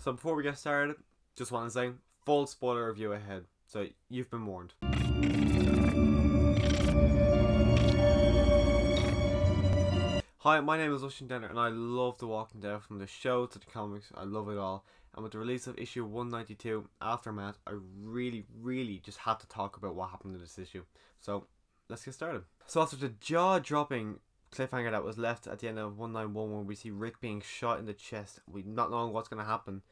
So before we get started, just want to say, full spoiler review ahead, so you've been warned. Hi, my name is Ocean Denner and I love The Walking Dead, from the show to the comics. I love it all. And with the release of issue 192, Aftermath, I really just had to talk about what happened in this issue. So let's get started. So after the jaw-dropping cliffhanger that was left at the end of 191, when we see Rick being shot in the chest, we not knowing what's going to happen,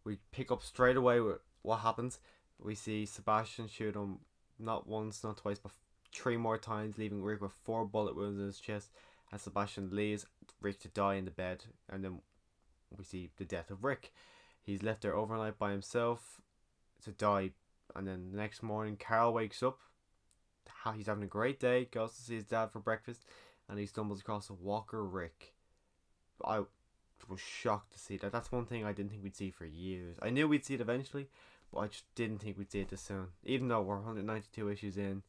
we pick up straight away with what happens. We see Sebastian shoot him not once, not twice, but 3 more times, leaving Rick with 4 bullet wounds in his chest. As Sebastian leaves Rick to die in the bed, and then we see the death of Rick. He's left there overnight by himself to die, and then the next morning Carl wakes up. He's having a great day, goes to see his dad for breakfast, and he stumbles across a Walker Rick. I was shocked to see that. That's one thing I didn't think we'd see for years. I knew we'd see it eventually, but I just didn't think we'd see it this soon. Even though we're 192 issues in,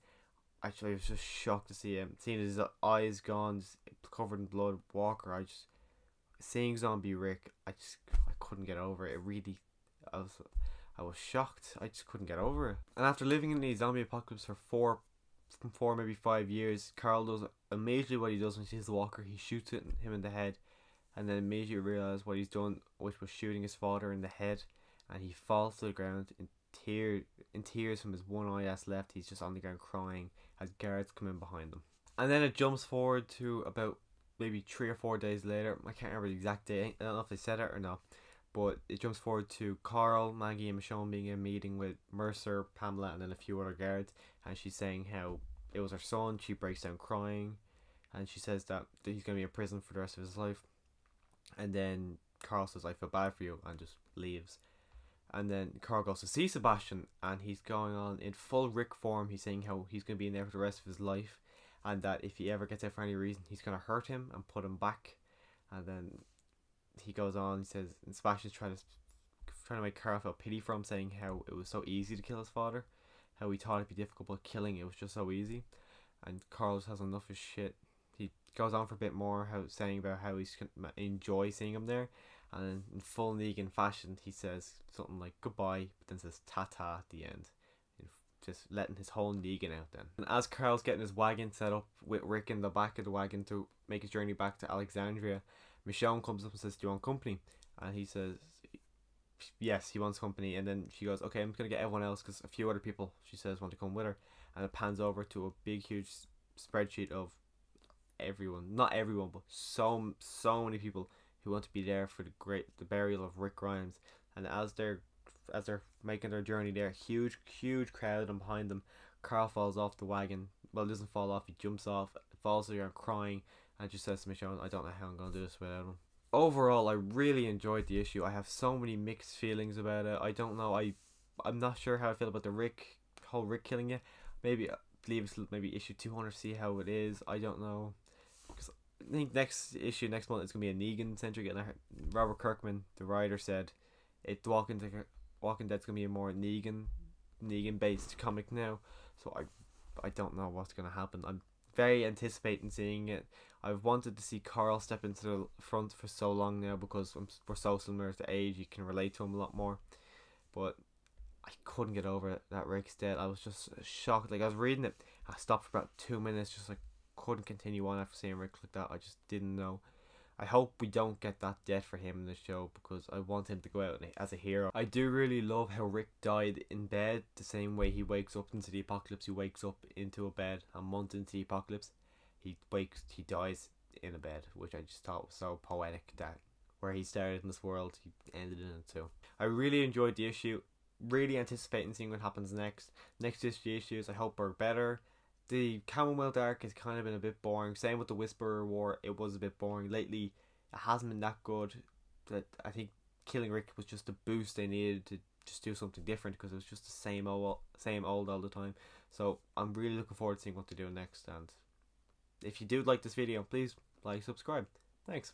actually I was just shocked to see him. Seeing his eyes gone, just covered in blood, Walker. Seeing zombie Rick, I couldn't get over it. I was shocked. I just couldn't get over it. And after living in the zombie apocalypse for four maybe 5 years, Carl does immediately what he does when he sees the Walker. He shoots him in the head, and then immediately realizes what he's done, which was shooting his father in the head, and he falls to the ground in tears from his one eye that's left. He's just on the ground crying as guards come in behind him. And then it jumps forward to about maybe 3 or 4 days later. I can't remember the exact date. I don't know if they said it or not, but it jumps forward to Carl, Maggie and Michonne being in a meeting with Mercer, Pamela and then a few other guards, and she's saying how it was her son. She breaks down crying, and she says that he's going to be in prison for the rest of his life. And then Carl says, "I feel bad for you," and just leaves. And then Carl goes to see Sebastian, and he's going on in full Rick form. He's saying how he's going to be in there for the rest of his life, and that if he ever gets out for any reason, he's going to hurt him and put him back. And then he goes on, he says, and Sebastian's trying to make Carl feel pity for him, saying how it was so easy to kill his father, how he thought it'd be difficult, but killing it was just so easy. And Carl just has enough of his shit. He goes on for a bit more, saying about how he's going to enjoy seeing him there. And in full Negan fashion, he says something like goodbye, but then says ta-ta at the end. Just letting his whole Negan out then. And as Carl's getting his wagon set up with Rick in the back of the wagon to make his journey back to Alexandria, Michonne comes up and says, "Do you want company?" And he says yes, he wants company. And then she goes, "Okay, I'm just going to get everyone else," because a few other people, she says, want to come with her. And it pans over to a big huge spreadsheet of everyone, not everyone, but so many people who want to be there for the burial of Rick Grimes. And as they're making their journey there, huge crowd and behind them, Carl falls off the wagon. Well, he doesn't fall off, he jumps off, falls to the ground crying, and just says to Michonne, "I don't know how I'm going to do this without him." Overall, I really enjoyed the issue. I have so many mixed feelings about it. I don't know, I'm not sure how I feel about the whole Rick killing you. Maybe leave us maybe issue 200, see how it is. I don't know. I think next month it's going to be a Negan centric, and Robert Kirkman, the writer, said Walking Dead's going to be a more Negan based comic now. So I don't know what's going to happen. I'm very anticipating seeing it. I've wanted to see Carl step into the front for so long now, because we're so similar to age. You can relate to him a lot more. But I couldn't get over it that Rick's dead. I was just shocked. Like, I was reading it, I stopped for about 2 minutes, just like couldn't continue on after seeing Rick like that. I just didn't know. I hope we don't get that death for him in the show, because I want him to go out as a hero. I do really love how Rick died in bed, the same way he wakes up into the apocalypse. He wakes up into a bed a month into the apocalypse. He dies in a bed, which I just thought was so poetic, that where he started in this world, he ended in it too. I really enjoyed the issue. Really anticipating seeing what happens next. Next issues I hope are better. The Commonwealth arc has kind of been a bit boring. Same with the Whisperer War, it was a bit boring. Lately, it hasn't been that good. That I think killing Rick was just a boost they needed to just do something different, because it was just the same old all the time. So I'm really looking forward to seeing what they do next. And if you do like this video, please like, subscribe. Thanks.